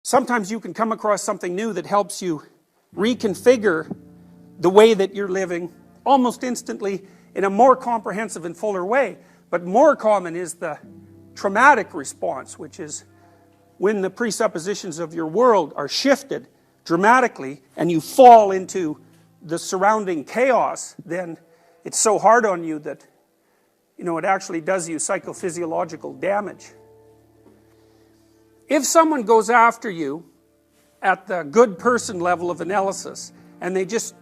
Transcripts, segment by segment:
sometimes you can come across something new that helps you reconfigure the way that you're living almost instantly in a more comprehensive and fuller way. But more common is the traumatic response, which is when the presuppositions of your world are shifted dramatically and you fall into the surrounding chaos, then it's so hard on you that, it actually does you psychophysiological damage. If someone goes after you at the good person level of analysis and they just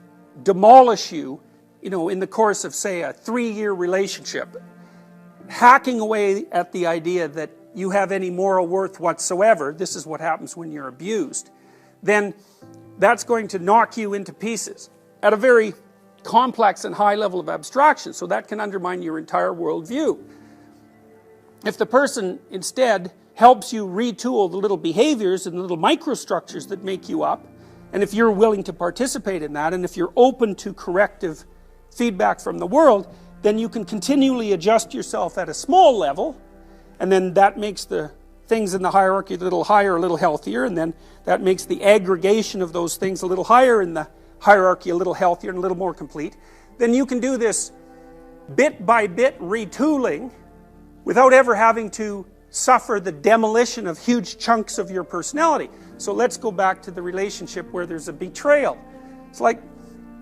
demolish you, in the course of, say, a 3-year relationship, hacking away at the idea that you have any moral worth whatsoever, this is what happens when you're abused, then that's going to knock you into pieces at a very complex and high level of abstraction, so that can undermine your entire worldview. If the person instead helps you retool the little behaviors and the little microstructures that make you up, and if you're willing to participate in that, and if you're open to corrective feedback from the world, then you can continually adjust yourself at a small level, and then that makes the things in the hierarchy a little higher, a little healthier, and then that makes the aggregation of those things a little higher in the hierarchy a little healthier and a little more complete. Then you can do this bit by bit retooling without ever having to suffer the demolition of huge chunks of your personality. So let's go back to the relationship where there's a betrayal. It's like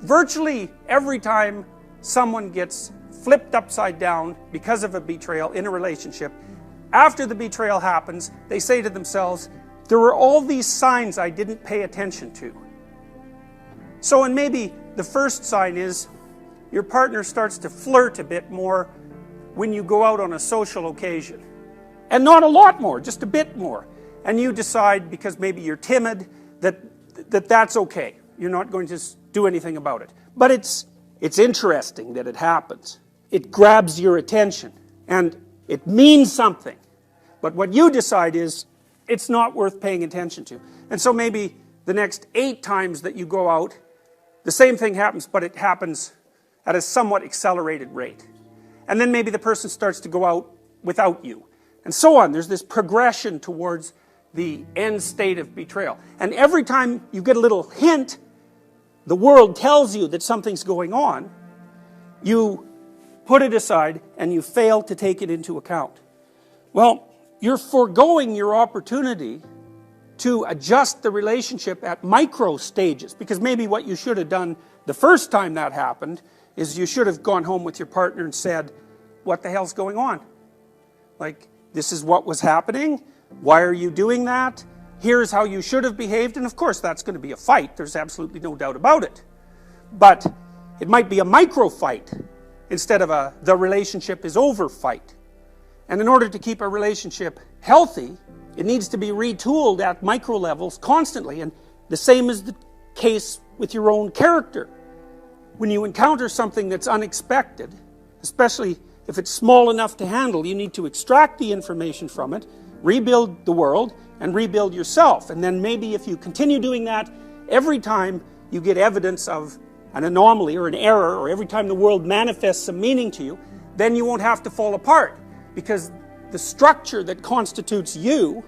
virtually every time someone gets flipped upside down because of a betrayal in a relationship, after the betrayal happens, they say to themselves, there were all these signs I didn't pay attention to. So, and maybe the first sign is your partner starts to flirt a bit more when you go out on a social occasion. And not a lot more, just a bit more. And you decide, because maybe you're timid, that's okay. You're not going to do anything about it. But it's interesting that it happens. It grabs your attention. And it means something. But what you decide is, it's not worth paying attention to. And so maybe the next 8 times that you go out, the same thing happens, but it happens at a somewhat accelerated rate. And then maybe the person starts to go out without you. And so on. There's this progression towards the end state of betrayal. And every time you get a little hint, the world tells you that something's going on, you put it aside and you fail to take it into account. Well, you're foregoing your opportunity to adjust the relationship at micro stages, because maybe what you should have done the first time that happened is you should have gone home with your partner and said, what the hell's going on? Like, this is what was happening. Why are you doing that? Here's how you should have behaved. And of course that's going to be a fight. There's absolutely no doubt about it. But it might be a micro fight instead of a the relationship is over fight. And in order to keep a relationship healthy, it needs to be retooled at micro levels constantly. And the same is the case with your own character. When you encounter something that's unexpected, especially if it's small enough to handle, you need to extract the information from it, rebuild the world, and rebuild yourself. And then maybe if you continue doing that, every time you get evidence of an anomaly or an error, or every time the world manifests some meaning to you, then you won't have to fall apart. Because the structure that constitutes you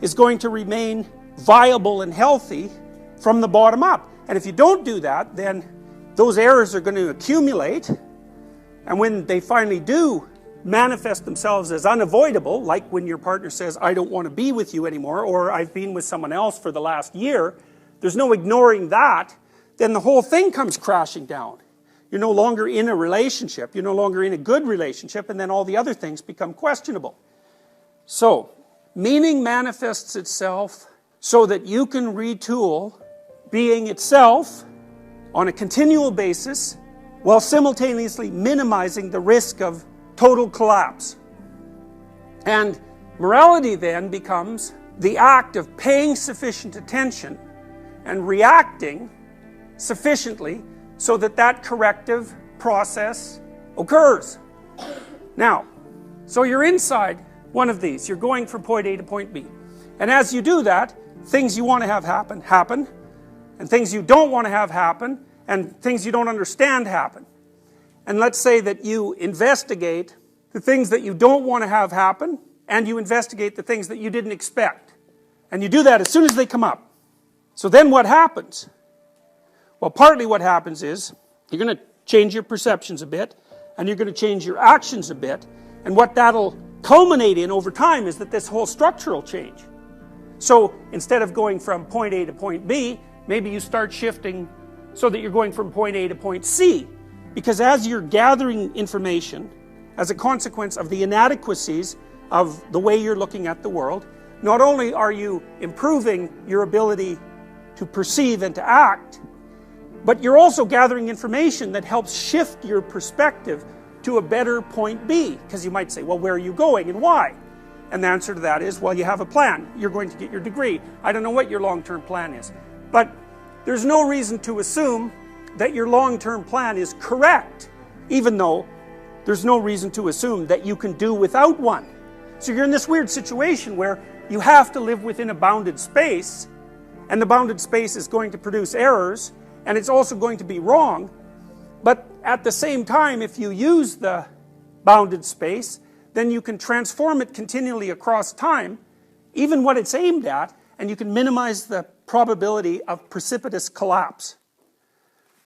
is going to remain viable and healthy from the bottom up. And if you don't do that, then those errors are going to accumulate. And when they finally do manifest themselves as unavoidable, like when your partner says, I don't want to be with you anymore, or I've been with someone else for the last year, there's no ignoring that, then the whole thing comes crashing down. You're no longer in a relationship, you're no longer in a good relationship, and then all the other things become questionable. So, meaning manifests itself so that you can retool being itself on a continual basis while simultaneously minimizing the risk of total collapse. And morality then becomes the act of paying sufficient attention and reacting sufficiently so that that corrective process occurs. Now, so you're inside one of these. You're going from point A to point B. And as you do that, things you want to have happen, and things you don't want to have happen, and things you don't understand happen. And let's say that you investigate the things that you don't want to have happen, and you investigate the things that you didn't expect. And you do that as soon as they come up. So then what happens? Well, partly what happens is, you're going to change your perceptions a bit, and you're going to change your actions a bit, and what that'll culminate in over time is that this whole structure will change. So instead of going from point A to point B, maybe you start shifting so that you're going from point A to point C. Because as you're gathering information, as a consequence of the inadequacies of the way you're looking at the world, not only are you improving your ability to perceive and to act, but you're also gathering information that helps shift your perspective to a better point B. Because you might say, well, where are you going and why? And the answer to that is, well, you have a plan. You're going to get your degree. I don't know what your long-term plan is. But there's no reason to assume that your long-term plan is correct, even though there's no reason to assume that you can do without one. So you're in this weird situation where you have to live within a bounded space, and the bounded space is going to produce errors, and it's also going to be wrong. But at the same time, if you use the bounded space, then you can transform it continually across time, even what it's aimed at, and you can minimize the probability of precipitous collapse.